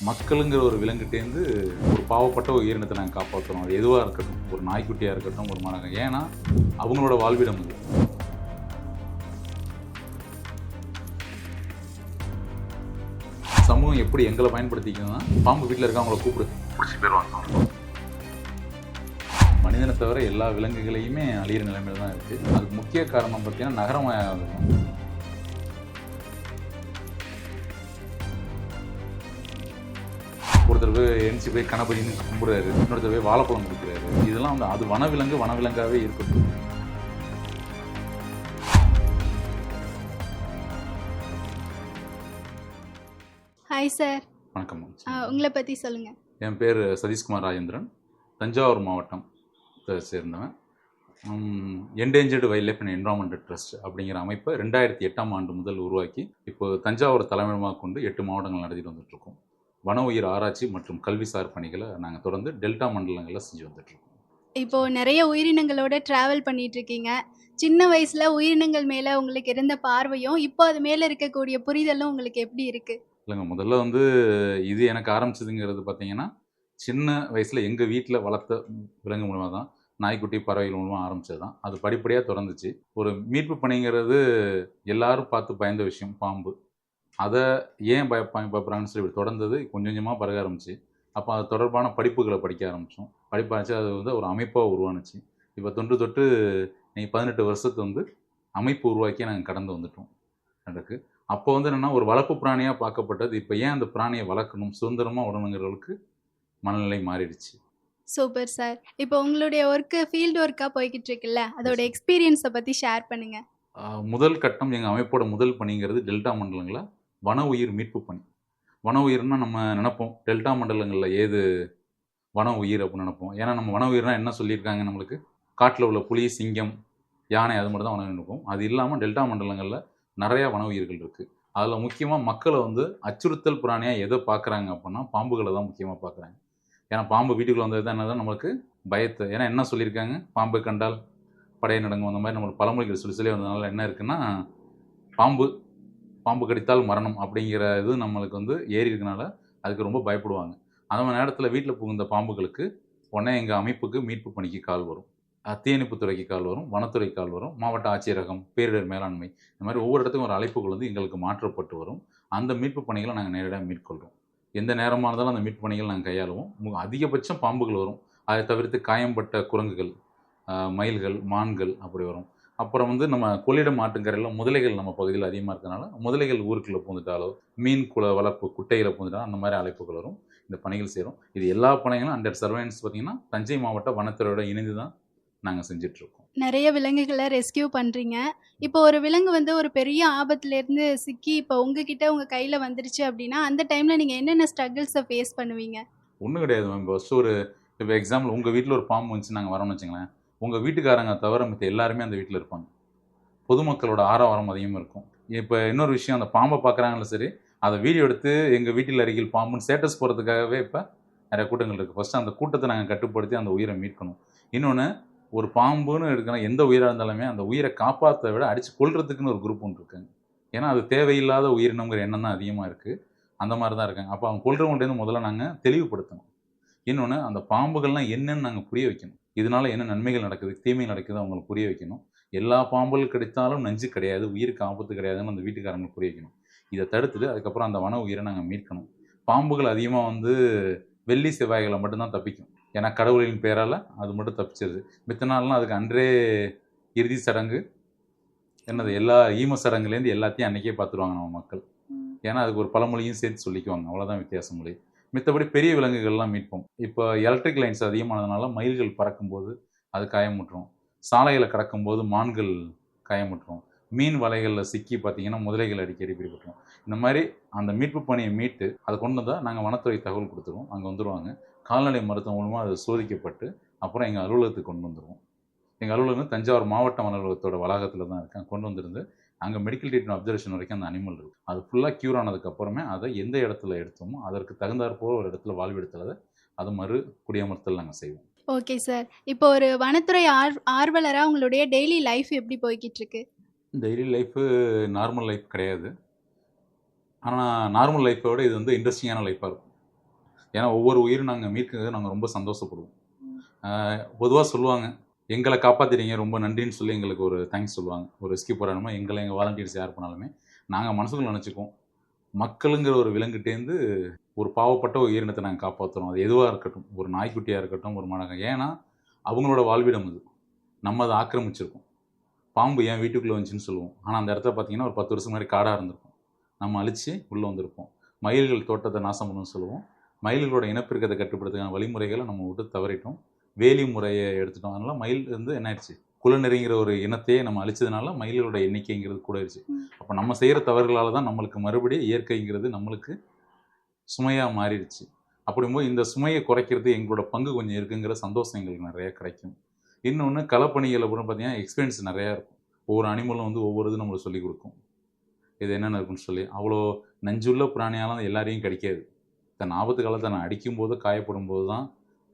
மக்களுங்கிற ஒரு விலங்குகிட்டேருந்து ஒரு பாவப்பட்ட ஒரு உயிரினத்தை நாங்கள் காப்பாற்றுறோம். அது எதுவாக இருக்கட்டும், ஒரு நாய்க்குட்டியாக இருக்கட்டும், ஒரு மரம். ஏன்னா அவங்களோட வாழ்விடம் அது. சமூகம் எப்படி எங்களை பயன்படுத்திக்குதுன்னா, பாம்பு வீட்டில் இருக்கவங்கள கூப்பிடு பிடிச்சி போயிடுவாங்க. மனிதனை தவிர எல்லா விலங்குகளையுமே அழியிற நிலைமையில தான் இருக்குது. அதுக்கு முக்கிய காரணம் பார்த்தீங்கன்னா நகரமயம். ஒருத்தர் போய் எரிச்சு போய் கணபதினு கும்பிடுறாரு, இன்னொருத்தர் போய் வாழைப்பழம் கொடுக்குறாரு. இதெல்லாம் வந்து அது வனவிலங்காகவே இருக்கட்டும். Hi sir. வணக்கம். உங்களை பற்றி சொல்லுங்கள். என் பேர் சதீஷ்குமார் ராஜேந்திரன், தஞ்சாவூர் மாவட்டத்தை சேர்ந்தவன். Endangered wild life and environmental trust அப்படிங்கிற அமைப்பை 2008ஆம் ஆண்டு முதல் உருவாக்கி இப்போ தஞ்சாவூர் தலைமையிடமாக கொண்டு 8 மாவட்டங்கள் நடத்திட்டு வந்துட்டுருக்கோம். வன உயிர் ஆராய்ச்சி மற்றும் கல்விசார் பணிகளை நாங்கள் தொடர்ந்து டெல்டா மண்டலங்களில் செஞ்சு வந்துட்டுருக்கோம். இப்போது நிறைய உயிரினங்களோட ட்ராவல் பண்ணிகிட்ருக்கீங்க. சின்ன வயசில் உயிரினங்கள் மேலே உங்களுக்கு இருந்த பார்வையும் இப்போ அது மேலே இருக்கக்கூடிய புரிதலும் உங்களுக்கு எப்படி இருக்குது? இல்லைங்க, முதல்ல வந்து இது எனக்கு ஆரம்பிச்சதுங்கிறது பார்த்தீங்கன்னா, சின்ன வயசில் எங்கள் வீட்டில் வளர்த்த விலங்கு மூலமாக தான், நாய்க்குட்டி பறவைகள் மூலமாக ஆரம்பித்தது தான். அது படிப்படியாக தொடர்ந்துச்சு. ஒரு மீட்பு பணிங்கிறது எல்லாரும் பார்த்து பயந்த விஷயம் பாம்பு. அதை ஏன் பயப்படுறாங்கன்னு சொல்லி இப்படி தொடர்ந்தது கொஞ்சம் கொஞ்சமாக பரக ஆரம்பிச்சு. அப்போ அது தொடர்பான படிப்புகளை படிக்க ஆரம்பித்தோம். படிப்பாச்சு, அது வந்து ஒரு அமைப்பாக உருவானுச்சு. இப்போ தொட்டு நீங்கள் 18 வருஷத்து வந்து அமைப்பு உருவாக்கி நாங்கள் கடந்து வந்துட்டோம். எனக்கு அப்போ வந்து என்னென்னா, ஒரு வளர்ப்பு பிராணியாக பார்க்கப்பட்டது இப்போ ஏன் அந்த பிராணியை வளர்க்கணும், சுதந்திரமாக விடணுங்கிறவளுக்கு மனநிலை மாறிடுச்சு. Super sir. இப்போ உங்களுடைய ஒர்க்கு ஃபீல்டு ஒர்க்காக போய்கிட்டு இருக்குல்ல, அதோட எக்ஸ்பீரியன்ஸை பற்றி ஷேர் பண்ணுங்கள். முதல் கட்டம் எங்கள் அமைப்போட முதல் பணிங்கிறது டெல்டா மண்டலங்களில் வன உயிர் மீட்பு பணி. வன உயிர்னா நம்ம நினைப்போம் டெல்டா மண்டலங்களில் ஏது வன உயிர் அப்படின்னு நினைப்போம். ஏன்னா நம்ம வன உயிர்னா என்ன சொல்லியிருக்காங்க, நம்மளுக்கு காட்டில் உள்ள புலி, சிங்கம், யானை, அது மட்டும் தான் வன நினைப்போம். அது இல்லாமல் டெல்டா மண்டலங்களில் நிறையா வன உயிர்கள் இருக்குது. அதில் முக்கியமாக மக்களை வந்து அச்சுறுத்தல் பிராணியாக எதை பார்க்குறாங்க அப்படின்னா பாம்புகளை தான் முக்கியமாக பார்க்குறாங்க. ஏன்னா பாம்பு வீட்டுக்குள்ளே வந்தது தான் என்னதான் நம்மளுக்கு பயத்தை. ஏன்னா என்ன சொல்லியிருக்காங்க, பாம்பு கண்டால் படையை நடங்கும், அந்த மாதிரி நம்மளுக்கு பழமொழிகள் சொல்லி வந்ததுனால என்ன இருக்குன்னா, பாம்பு கடித்தால் மரணம் அப்படிங்கிற இது நம்மளுக்கு வந்து ஏறி இருக்கனால அதுக்கு ரொம்ப பயப்படுவாங்க. அந்த நேரத்தில் வீட்டில் புகுந்த பாம்புகளுக்கு உடனே எங்கள் அமைப்புக்கு மீட்பு பணிக்கு கால் வரும், தீயணைப்புத்துறைக்கு கால் வரும், வனத்துறைக்கு கால் வரும், மாவட்ட ஆட்சியரகம், பேரிடர் மேலாண்மை, இந்த மாதிரி ஒவ்வொரு இடத்துக்கும் ஒரு அழைப்புகள் வந்து எங்களுக்கு மாற்றப்பட்டு வரும். அந்த மீட்பு பணிகளை நாங்கள் நேரடியாக மேற்கொள்கிறோம். எந்த நேரமாக இருந்தாலும் அந்த மீட்பு பணிகள் நாங்கள் கையாளுவோம். அதிகபட்சம் பாம்புகள் வரும். அதை தவிர்த்து காயம்பட்ட குரங்குகள், மயில்கள், மான்கள் அப்படி வரும். அப்புறம் வந்து நம்ம கொள்ளிடம் ஆட்டுக்கரையில் முதலைகள் நம்ம பகுதியில் அதிகமாக இருக்கிறனால முதலைகள் ஊருக்குள்ளே பூந்துட்டாலோ, மீன் வளர்ப்பு குட்டையில் பூந்துட்டாலோ அந்த மாதிரி அழைப்புகள் வரும். இந்த பணிகள் செய்கிறோம். இது எல்லா பணிகளும் அண்டர் சர்வேலன்ஸ் பார்த்திங்கன்னா தஞ்சை மாவட்ட வனத்துறையோட இணைந்து தான் நாங்கள் செஞ்சிட்ருக்கோம். நிறைய விலங்குகளை ரெஸ்கியூ பண்ணுறீங்க. இப்போ ஒரு விலங்கு வந்து ஒரு பெரிய ஆபத்துலேருந்து சிக்கி இப்போ உங்ககிட்ட உங்கள் கையில் வந்துருச்சு அப்படின்னா அந்த டைமில் நீங்கள் என்னென்ன ஸ்ட்ரகிள்ஸை ஃபேஸ் பண்ணுவீங்க? ஒன்றும் கிடையாது மேம். ஃபஸ்ட்டு இப்போ எக்ஸாம்பிள் உங்கள் வீட்டில் ஒரு பாம்பு வந்துச்சு நாங்கள் வரோம்னு வச்சுங்களேன், உங்கள் வீட்டுக்காரங்க தவிர மற்ற எல்லாருமே அந்த வீட்டில் இருப்பாங்க. பொதுமக்களோட ஆரவாரம் அதிகமாக இருக்கும். இப்போ இன்னொரு விஷயம், அந்த பாம்பை பார்க்குறாங்களே சரி, அதை வீடியோ எடுத்து எங்கள் வீட்டில் அருகில் பாம்புன்னு ஸ்டேட்டஸ் போகிறதுக்காகவே இப்போ நிறைய கூட்டங்கள் இருக்குது. ஃபஸ்ட்டு அந்த கூட்டத்தை நாங்கள் கட்டுப்படுத்தி அந்த உயிரை மீட்கணும். இன்னொன்று, ஒரு பாம்புன்னு இருக்கிற எந்த உயிராக இருந்தாலுமே அந்த உயிரை காப்பாற்ற விட அடித்து கொல்றதுக்குன்னு ஒரு குரூப் ஒன்று இருக்காங்க. ஏன்னா அது தேவையில்லாத உயிரினங்கிற எண்ணம் தான் அதிகமாக இருக்குது. அந்த மாதிரி தான் இருக்காங்க. அப்போ அவங்க கொல்றவங்கள்டேருந்து முதல்ல நாங்கள் தெளிவுபடுத்தணும். இன்னொன்று, அந்த பாம்புகள்லாம் என்னன்னு நாங்கள் புரிய வைக்கணும். இதனால என்ன நன்மைகள் நடக்குது, தீமை நடக்குது அவங்களுக்கு புரிய வைக்கணும். எல்லா பாம்புகள் கிடைத்தாலும் நஞ்சு கிடையாது, உயிருக்கு ஆபத்து கிடையாதுன்னு அந்த வீட்டுக்காரங்களுக்கு புரிய வைக்கணும். இதை தடுத்துட்டு அதுக்கப்புறம் அந்த வன உயிரை நாங்கள் மீட்கணும். பாம்புகள் அதிகமாக வந்து வெள்ளி செவ்வாய்களை மட்டும்தான் தப்பிக்கும். ஏன்னா கடவுளின் பேரால் அது மட்டும் தப்பிச்சிருது. மித்த நாள்லாம் அதுக்கு அன்றே இறுதி சடங்கு என்னது எல்லா ஈம சடங்குலேருந்து எல்லாத்தையும் அன்றைக்கே பார்த்துருவாங்க நம்ம மக்கள். ஏன்னா அதுக்கு ஒரு பழமொழியும் சேர்த்து சொல்லிக்குவாங்க. அவ்வளோதான் வித்தியாசம் மொழி. மித்தபடி பெரிய விலங்குகள்லாம் மீட்போம். இப்போ எலக்ட்ரிக் லைன்ஸ் அதிகமானதுனால மயில்கள் பறக்கும்போது அது காயமுட்டுரும். சாலையில் கடக்கும்போது மான்கள் காயமுட்டுரும். மீன் வலைகளில் சிக்கி பார்த்திங்கன்னா முதலைகள் அடிக்கடி பிடிபட்டுரும். இந்த மாதிரி அந்த மீட்பு பணியை மீட்டு அதை கொண்டு வந்தால் நாங்கள் வனத்துறை தகவல் கொடுத்துருவோம். அங்கே வந்துடுவாங்க. கால்நடை மருத்துவம் மூலமாக அது சோதிக்கப்பட்டு அப்புறம் எங்கள் அலுவலகத்துக்கு கொண்டு வந்துடுவோம். எங்கள் அலுவலகம் தஞ்சாவூர் மாவட்ட அலுவலகத்தோட வளாகத்தில் தான் இருக்கேன். கொண்டு வந்துருந்து அங்கே மெடிக்கல் ட்ரீட்மெண்ட் அப்சர்வேஷன் வரைக்கும் அந்த அனிமல் இருக்குது. அது ஃபுல்லாக க்யூர் ஆனதுக்கப்புறமே அதை எந்த இடத்துல எடுத்தோமோ அதற்கு தகுந்தாற்போல் ஒரு இடத்துல வாழ்விடத்தில் அதை மறு குடியமர்த்தல் நாங்கள் செய்வோம். Okay sir. இப்போ ஒரு வனத்துறை ஆர்வலராக உங்களுடைய டெய்லி லைஃப் எப்படி போய்கிட்டு இருக்கு? டெய்லி லைஃபு நார்மல் லைஃப் கிடையாது. ஆனால் நார்மல் லைஃப்பை விட இது வந்து இன்ட்ரெஸ்டிங்கான லைஃப்பாக இருக்கும். ஏன்னா ஒவ்வொரு உயிரும் நாங்கள் மீட்கிறது நாங்கள் ரொம்ப சந்தோஷப்படுவோம். பொதுவாக சொல்லுவாங்க, எங்களை காப்பாற்றிட்டீங்க ரொம்ப நன்றின்னு சொல்லி எங்களுக்கு ஒரு தேங்க்ஸ் சொல்லுவாங்க. ஒரு ரெஸ்கியூ போராடணுமா எங்கள் வாலண்டியர்ஸ் யார் பண்ணாலுமே நாங்கள் மனசுக்குள்ள நினச்சிக்குவோம், மக்களுங்கிற ஒரு விலங்குகிட்டேருந்து ஒரு பாவப்பட்ட ஒரு உயிரினத்தை நாங்கள் காப்பாற்றுறோம். அது எதுவாக இருக்கட்டும், ஒரு நாய்க்குட்டியாக இருக்கட்டும், ஒரு மனகம். ஏன்னா அவங்களோட வாழ்விடம் அது, நம்ம அதை ஆக்கிரமிச்சிருக்கோம். பாம்பு ஏன் வீட்டுக்குள்ளே வந்துச்சுன்னு சொல்லுவோம், ஆனால் அந்த இடத்துல பார்த்தீங்கன்னா ஒரு 10 வருஷம் முன்னாடி காடாக இருந்திருக்கும், நம்ம அழித்து உள்ளே வந்திருப்போம். மயில்கள் தோட்டத்தை நாசம் பண்ணணும்னு சொல்லுவோம். மயில்களோட இனப்பெருக்கத்தை கட்டுப்படுத்துக்கான வழிமுறைகளை நம்ம விட்டு தவறிட்டோம், வேலி முறையை எடுத்துட்டோம். அதனால மயில் வந்து என்ன ஆயிடுச்சு, குலநெறிங்கிற ஒரு இனத்தையே நம்ம அழிச்சதுனால மயில்களோட எண்ணிக்கைங்கிறது கூட ஆயிடுச்சு. அப்போ நம்ம செய்கிற தவறுகளால் தான் நம்மளுக்கு மறுபடியும் இயற்கைங்கிறது நம்மளுக்கு சுமையாக மாறிடுச்சு. அப்படிங்கும்போது இந்த சுமையை குறைக்கிறது எங்களோட பங்கு கொஞ்சம் இருக்குங்கிற சந்தோஷம் எங்களுக்கு நிறையா கிடைக்கும். இன்னொன்று களப்பணிகள் அப்படின்னு பார்த்தீங்கன்னா எக்ஸ்பீரியன்ஸ் நிறையா இருக்கும். ஒவ்வொரு அனிமலும் வந்து ஒவ்வொரு இது நம்மளுக்கு சொல்லிக் கொடுக்கும், இது என்னென்ன இருக்குன்னு சொல்லி. அவ்வளோ நஞ்சுள்ள பிராணியாலும் எல்லாரையும் கிடைக்காது. தன் ஆபத்து காலத்தை நான் அடிக்கும்போது காயப்படும் போது தான்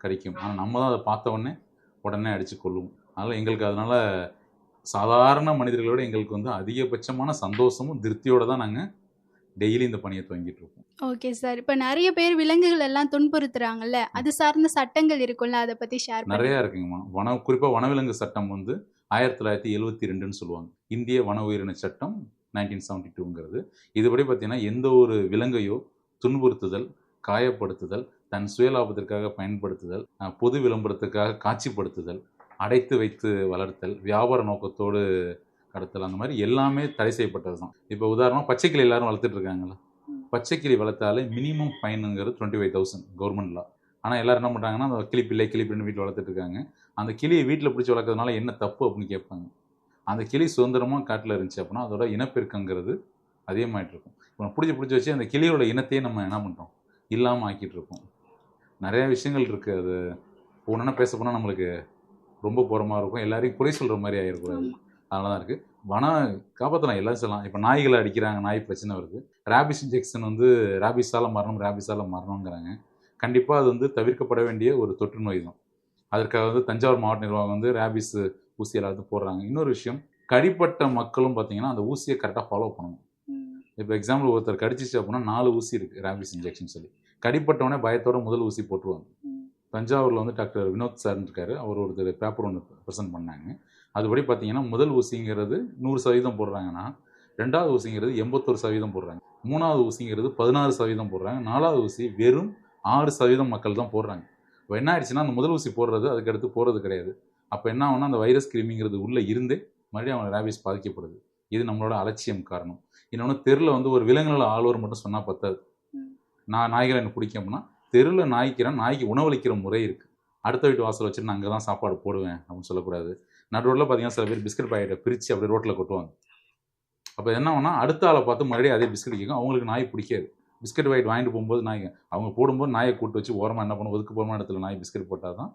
கிடைக்கும். ஆனால் நம்ம தான் அதை பார்த்த உடனே அடித்து கொள்ளுவோம். அதனால் எங்களுக்கு அதனால் சாதாரண மனிதர்களோட எங்களுக்கு வந்து அதிகபட்சமான சந்தோஷமும் திருப்தியோடு தான் நாங்கள் டெய்லி இந்த பணியை துவங்கிட்டு இருக்கோம். Okay sir. இப்போ நிறைய பேர் விலங்குகள் எல்லாம் துன்புறுத்துறாங்கல்ல, அது சார்ந்த சட்டங்கள் இருக்கும்ல, அதை பற்றி ஷேர் நிறையா இருக்குங்கம்மா. குறிப்பாக வனவிலங்கு சட்டம் வந்து 1972ன்னு சொல்லுவாங்க. இந்திய வன உயிரின சட்டம் 1972ங்கிறது. இதுபடி பார்த்தீங்கன்னா எந்த ஒரு விலங்கையோ துன்புறுத்துதல், காயப்படுத்துதல், தன் சுயலாபத்திற்காக பயன்படுத்துதல், பொது விளம்பரத்துக்காக காட்சிப்படுத்துதல், அடைத்து வைத்து வளர்த்தல், வியாபார நோக்கத்தோடு கடத்தல், அந்த மாதிரி எல்லாமே தடை செய்யப்பட்டது தான். இப்போ உதாரணமாக பச்சைக்கிளி எல்லாரும் வளர்த்துட்டு இருக்காங்களா, பச்சைக்கிளி வளர்த்தாலே மினிமம் ஃபைனுங்கிறது 25,000 கவர்மெண்ட் லா. ஆனால் எல்லோரும் என்ன பண்ணுறாங்கன்னா, அந்த கிளிப்பின்னு வீட்டில் வளர்த்துட்டு இருக்காங்க. அந்த கிளியை வீட்டில் பிடிச்சி வளர்க்கறதுனால என்ன தப்பு அப்படின்னு கேட்பாங்க. அந்த கிளி சுதந்திரமாக காட்டில் இருந்துச்சு அப்படின்னா அதோட இனப்பெருக்கங்கிறது அதிகமாகிட்டு இருக்கும். இப்போ பிடிச்சி வச்சு அந்த கிளியோட இனத்தையே நம்ம என்ன பண்ணுறோம், இல்லாமல் ஆக்கிட்டு இருக்கோம். நிறையா விஷயங்கள் இருக்குது. அது ஒன்றுனா பேச போனால் நம்மளுக்கு ரொம்ப போகிறமாக இருக்கும், எல்லாரையும் குறை சொல்கிற மாதிரி ஆகிடக்கூடாது. அதனால தான் இருக்குது. காப்பாற்றலாம், எல்லாரும் சொல்லலாம். இப்போ நாய்களை அடிக்கிறாங்க, நாய் பிரச்சனை வருது. ரேபிஸ் இன்ஜெக்ஷன் வந்து ரேபிஸால் மரணங்கிறாங்க. கண்டிப்பாக அது வந்து தவிர்க்கப்பட வேண்டிய ஒரு தொற்று நோய் தான். அதற்காக வந்து தஞ்சாவூர் மாவட்ட நிர்வாகம் வந்து ரேபிஸ் ஊசி எல்லாத்தையும் போடுறாங்க. இன்னொரு விஷயம், கடிப்பட்ட மக்களும் பார்த்தீங்கன்னா அந்த ஊசியை கரெக்டாக ஃபாலோ பண்ணணும். இப்போ எக்ஸாம்பிள் ஒருத்தர் கடிச்சிச்சு அப்படின்னா 4 ஊசி இருக்குது ரேபிஸ் இன்ஜெக்ஷன் சொல்லி. கடிப்பட்டவனே பயத்தோட முதல் ஊசி போட்டுருவாங்க. தஞ்சாவூரில் வந்து டாக்டர் வினோத் சார் இருக்காரு, அவர் ஒருத்தர் பேப்பர் ஒன்று ப்ரெசென்ட் பண்ணாங்க. அதுபடி பார்த்தீங்கன்னா முதல் ஊசிங்கிறது 100% போடுறாங்கன்னா, 2வது ஊசிங்கிறது 81% போடுறாங்க, 3வது ஊசிங்கிறது 16% போடுறாங்க, 4வது ஊசி வெறும் 6% மக்கள் தான் போடுறாங்க. இப்போ என்ன ஆயிடுச்சுன்னா, அந்த முதல் ஊசி போடுறது அதுக்கடுத்து போகிறது கிடையாது. அப்போ என்ன ஆகும்னா, அந்த வைரஸ் கிருமிங்கிறது உள்ளே இருந்தே மறுபடியும் அவங்க ரேபிஸ் பாதிக்கப்படுது. இது நம்மளோட அலட்சியம் காரணம். இன்னொன்று, தெருவில் வந்து ஒரு விலங்குநல ஆளுவர் மட்டும் சொன்னால் பத்தாது. நாய்களை எனக்கு பிடிக்கும் அப்படின்னா, தெருவில் நாய்க்கு உணவளிக்கிற முறை இருக்குது. அடுத்த வீட்டு வாசல் வச்சுட்டு நான் அங்கே தான் சாப்பாடு போடுவேன் அப்படின்னு சொல்லக்கூடாது. நடுரோட்டில் பார்த்தீங்கன்னா சில பேர் பிஸ்கட் பாக்கெட்டை பிரித்து அப்படியே ரோட்டில் கொட்டுவாங்க. அப்போ என்ன ஆகும்னா, அடுத்த ஆளை பார்த்து மறுபடியும் அதே பிஸ்கட் கேட்கும். அவங்களுக்கு நாய் பிடிக்காது. பிஸ்கட் பாக்கெட் வாங்கிட்டு போகும்போது அவங்க போடும்போது நாயை கூட்டு வச்சு ஓரமாக என்ன பண்ணும், ஒதுக்குப்புறமான இடத்துல நாய் பிஸ்கட் போட்டால் தான்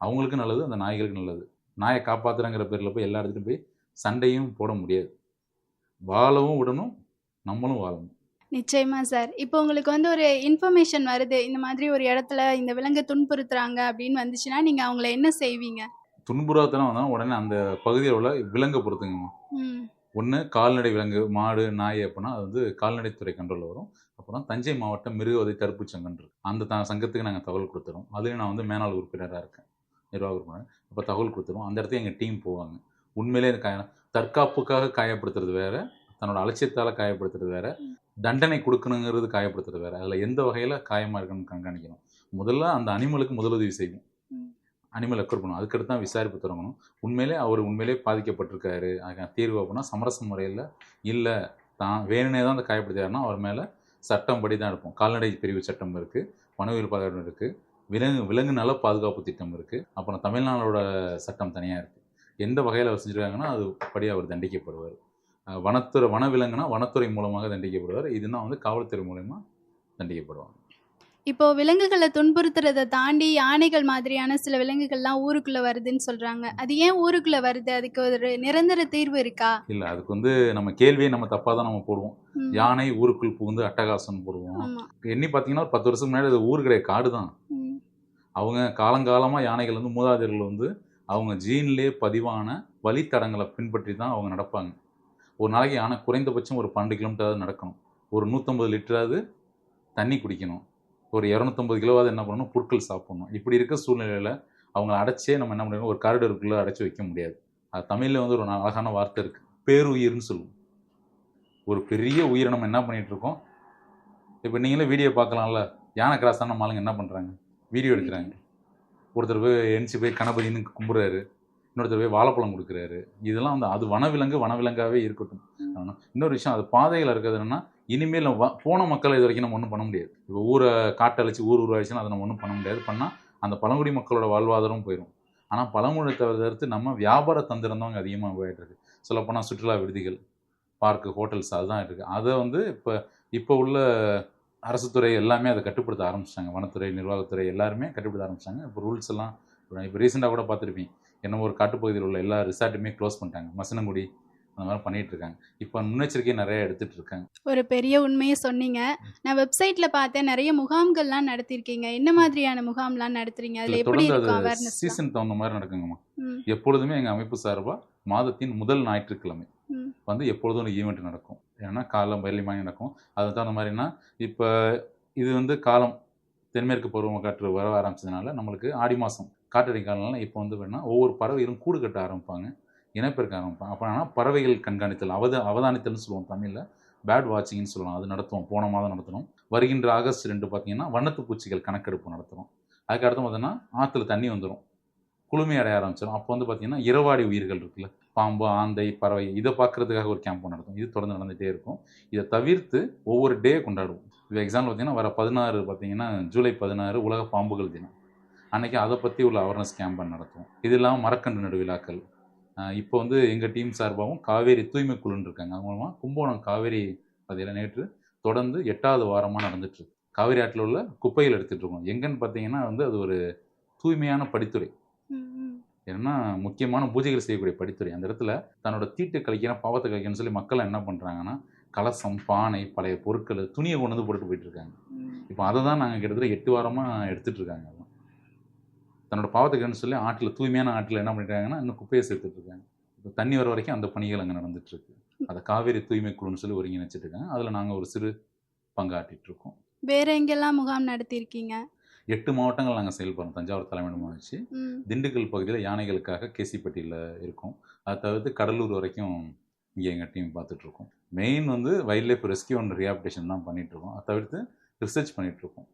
அவங்களுக்கு நல்லது, அந்த நாய்களுக்கு நல்லது. நாயை காப்பாற்றுறங்கிற பேரில் போய் எல்லா இடத்துலையும் போய் சண்டையும் போட முடியாது. வாழவும் விடணும், நம்மளும் வாழணும். நிச்சயமா சார். இப்போ உங்களுக்கு வந்து ஒரு இன்ஃபர்மேஷன் வருது, இந்த மாதிரி ஒரு இடத்துல இந்த விலங்கு துன்புறுத்துறாங்க அப்படின்னு வந்துச்சுன்னா, நீங்கள் அவங்கள என்ன செய்வீங்க? துன்புறுத்தலாம் வந்தாலும் உடனே அந்த பகுதியில் உள்ள விலங்கை பொறுத்துங்கம்மா. ஒன்று கால்நடை விலங்கு, மாடு, நாய் அப்படின்னா அது வந்து கால்நடைத்துறை கண்ட்ரோலில் வரும். அப்புறம் தஞ்சை மாவட்டம் மிருகவதை தடுப்பு சங்கம் இருக்கு, அந்த சங்கத்துக்கு நாங்கள் தகவல் கொடுத்துருவோம். அதுலேயும் நான் வந்து மேனாள் உறுப்பினராக இருக்கேன், நிர்வாக உறுப்பினர். அப்போ தகவல் கொடுத்துருவோம். அந்த இடத்துல எங்கள் டீம் போவாங்க. உண்மையிலே தற்காப்புக்காக காயப்படுத்துறது வேற, தன்னோட அலட்சியத்தால் காயப்படுத்துறது வேற, தண்டனை கொடுக்கணுங்கிறது காயப்படுத்துறது வேற. அதில் எந்த வகையில் காயமாக இருக்குன்னு கண்காணிக்கணும். முதல்ல அந்த அனிமலுக்கு முதலுதவி செய்வோம், அனிமல் ரெக்கார்ட் பண்ணுவோம். அதுக்கடுத்து தான் விசாரிப்பு தொடங்கணும். உண்மையிலே பாதிக்கப்பட்டிருக்காரு, அதுக்கான தீர்வு அப்படின்னா சமரச முறையில் இல்லை, தான் வேணுனே தான் அந்த காயப்படுத்தியாருன்னா அவர் மேலே சட்டம் படி தான் எடுப்போம். கால்நடை பிரிவு சட்டம் இருக்குது, வனவியல் பாதுகாப்பு இருக்குது, விலங்கு நல பாதுகாப்பு திட்டம் இருக்குது, அப்புறம் தமிழ்நாடோட சட்டம் தனியாக இருக்குது. எந்த வகையில் அவர் செஞ்சுருக்காங்கன்னா அது படி அவர் தண்டிக்கப்படுவார். வனவிலங்குனா வனத்துறை மூலமாக தண்டிக்கப்படுவார். இதுனா வந்து காவல்துறை மூலமாக தண்டிக்கப்படுவாங்க. இப்போ விலங்குகளை துன்புறுத்துறதை தாண்டி யானைகள் மாதிரியான சில விலங்குகள்லாம் ஊருக்குள்ள வருதுன்னு சொல்றாங்க. அது ஏன் ஊருக்குள்ள வருது? அதுக்கு ஒரு நிரந்தர தீர்வு இருக்கா? இல்லை, அதுக்கு வந்து நம்ம கேள்வியை நம்ம தப்பாக தான் நம்ம போடுவோம். யானை ஊருக்குள் புகுந்து அட்டகாசம் போடுவோம். எண்ணி பார்த்தீங்கன்னா ஒரு 10 வருஷத்துக்கு முன்னாடி அது ஊர் கிடையாது, காடு தான். அவங்க காலங்காலமாக யானைகள் வந்து மூதாதையர்கள் வந்து அவங்க ஜீன்லேயே பதிவான வழித்தடங்களை பின்பற்றி தான் அவங்க நடப்பாங்க. ஒரு நாளைக்கு யானை குறைந்தபட்சம் ஒரு 12 கிலோமீட்டராவது நடக்கணும், ஒரு 150 லிட்டராவது தண்ணி குடிக்கணும், ஒரு 250 கிலோவாவது என்ன பண்ணணும், புற்கள் சாப்பிடணும். இப்படி இருக்க சூழ்நிலையில் அவங்கள அடைச்சே நம்ம என்ன பண்ணணும், ஒரு காரிடருக்குள்ளே அடைச்சி வைக்க முடியாது. அது தமிழில் வந்து ஒரு அழகான வார்த்தை இருக்குது, பேருயிர்னு சொல்லுவோம். ஒரு பெரிய உயிரை நம்ம என்ன பண்ணிகிட்டு இருக்கோம். இப்போ நீங்களே வீடியோ பார்க்கலாம்ல, யானை கிராஸ் ஆன ஆளுங்க என்ன பண்ணுறாங்க, வீடியோ எடுக்கிறாங்க. ஒருத்தர் போய் எந்திச்சு போய் கணபதினு கும்பிட்றாரு, இன்னொருத்தர் போய் வாழைப்பழம் கொடுக்குறாரு. இதெல்லாம் வந்து அது வனவிலங்காகவே இருக்கட்டும். ஆனால் இன்னொரு விஷயம், அது பாதையில் இருக்கிறது என்னென்னா, இனிமேல் போன மக்களை இது வரைக்கும் நம்ம ஒன்றும் பண்ண முடியாது. இப்போ ஊரை காட்டழிச்சு ஊர் உருவாச்சுன்னா அதை நம்ம ஒன்றும் பண்ண முடியாது. பண்ணால் அந்த பழங்குடி மக்களோட வாழ்வாதாரம் போயிடும். ஆனால் பழங்குடியை தவிர்த்து நம்ம வியாபார தந்திரம் தான் அங்கே அதிகமாக போயிட்டு இருக்கு. சொல்லப்போனால் சுற்றுலா விடுதிகள், பார்க்கு, ஹோட்டல்ஸ் அதுதான் இருக்குது. அதை வந்து இப்போ உள்ள அரசு துறை எல்லாமே அதை கட்டுப்படுத்த ஆரம்பிச்சிட்டாங்க. வனத்துறை, நிர்வாகத்துறை எல்லாருமே கட்டுப்படுத்த ஆரம்பிச்சிட்டாங்க. இப்போ ரூல்ஸ் எல்லாம் இப்போ ரீசெண்டாக கூட பார்த்துருப்பீங்க, என்னமோ ஒரு காட்டுப்பகுதியில் உள்ள எல்லா ரிசார்ட்டுமே க்ளோஸ் பண்ணிட்டாங்க. மசனங்குடி அந்த மாதிரி பண்ணிட்டு இருக்காங்க. இப்போ முன்னெச்சரிக்கை நிறைய எடுத்துட்டு இருக்காங்க. ஒரு பெரிய உண்மையை சொன்னீங்க. நான் வெப்சைட்ல பார்த்தேன், நிறைய முகாம்கள்லாம் நடத்திருக்கீங்க. என்ன மாதிரியான முகாம்லாம் நடத்துறீங்க? அதுல எப்படி இருக்கும் அவேர்னஸ்? சீசன் தகுந்த மாதிரி நடக்குங்கம்மா. எப்பொழுதுமே எங்கள் அமைப்பு சார்பாக மாதத்தின் முதல் ஞாயிற்றுக்கிழமை வந்து எப்பொழுதும் ஒரு ஈவெண்ட் நடக்கும். ஏன்னா காலம் பயிலி மாதிரி நடக்கும். அதுக்கு தகுந்த மாதிரினா, இப்போ இது வந்து காலம் தென்மேற்கு பருவ காற்று வர ஆரம்பிச்சதுனால நம்மளுக்கு ஆடி மாதம் காற்றடி காலம்னால இப்போ வந்து வேணால் ஒவ்வொரு பறவைகளும் கூடு கட்ட ஆரம்பிப்பாங்க, இனப்பெருக்க ஆரம்பிப்பாங்க. அப்போ ஆனால் பறவைகள் கண்காணித்தல், அவதானித்தல்னு சொல்லுவோம் தமிழில், பேர்ட் வாட்சிங்னு சொல்லலாம். அது நடத்துவோம். போன மாதம் நடத்தணும். வருகின்ற ஆகஸ்ட் 2 பார்த்தீங்கன்னா வண்ணத்து பூச்சிகள் கணக்கெடுப்பு நடத்துகிறோம். அதுக்கு அடுத்து பார்த்தீங்கன்னா ஆற்றுல தண்ணி வந்துடும், குளுமை அடைய ஆரம்பிச்சிடும். அப்போ வந்து பார்த்தீங்கன்னா இரவாடி உயிர்கள் இருக்குல்ல, பாம்பு, ஆந்தை, பறவை, இதை பார்க்குறதுக்காக ஒரு கேம்ப் நடத்தும். இது தொடர்ந்து நடந்துகிட்டே இருக்கும். இதை தவிர்த்து ஒவ்வொரு டே கொண்டாடுவோம். இப்போ எக்ஸாம்பிள் பார்த்தீங்கன்னா வர 16 பார்த்தீங்கன்னா ஜூலை 16 உலக பாம்புகள் தினம். அன்றைக்கி அதை பற்றி உள்ள அவேர்னஸ் கேம்பெயின் நடத்துவோம். இது இல்லாமல் மரக்கன்று நடு விழாக்கள். இப்போ வந்து எங்கள் டீம் சார்பாகவும் காவேரி தூய்மை குழுன்னு இருக்காங்க. அது மூலமாக கும்பகோணம் காவேரி பகுதியில் நேற்று தொடர்ந்து 8வது வாரமாக நடந்துட்டுருக்கு. காவேரி ஆற்றில் உள்ள குப்பைகள் எடுத்துகிட்டு இருக்கோம். எங்கன்னு பார்த்தீங்கன்னா வந்து அது ஒரு தூய்மையான படித்துறை. ஏன்னா முக்கியமான பூஜைகள் செய்யக்கூடிய படித்துறை. அந்த இடத்துல தன்னோட தீட்டு கழிக்கணும், பாவத்தை கழிக்கணும்னு சொல்லி மக்கள் என்ன பண்ணுறாங்கன்னா, கலசம், பானை, பழைய பொருட்கள், துணியை கொண்டு வந்து போட்டுட்டு போயிட்டுருக்காங்க. இப்போ அதை தான் நாங்கள் கிட்டத்தட்ட 8 வாரமாக எடுத்துகிட்ருக்காங்க. தன்னோட பாவத்தை கழிக்கணும்னு சொல்லி ஆற்றில், தூய்மையான ஆற்றில் என்ன பண்ணிட்டாங்கன்னா இன்னும் குப்பையை சேர்த்துட்ருக்காங்க. இப்போ தண்ணி வர வரைக்கும் அந்த பணிகள் அங்கே நடந்துகிட்ருக்கு. அதை காவேரி தூய்மை குழுன்னு சொல்லி ஒருங்கிணைச்சிட்டு இருக்காங்க. அதில் நாங்கள் ஒரு சிறு பங்காற்றிட்டுருக்கோம். வேற எங்கெல்லாம் முகாம் நடத்தியிருக்கீங்க? 8 மாவட்டங்கள் நாங்கள் செயல்படுறோம். தஞ்சாவூர் தலைமையிடமாக வச்சு, திண்டுக்கல் பகுதியில் யானைகளுக்காக கேசிப்பட்டியில் இருக்கும். அதை தவிர்த்து கடலூர் வரைக்கும் இங்கே எங்கள் டீம் பார்த்துட்ருக்கோம். மெயின் வந்து wild life rescue and rehabilitation தான் பண்ணிகிட்ருக்கோம். அதை தவிர்த்து ரிசர்ச் பண்ணிகிட்ருக்கோம்.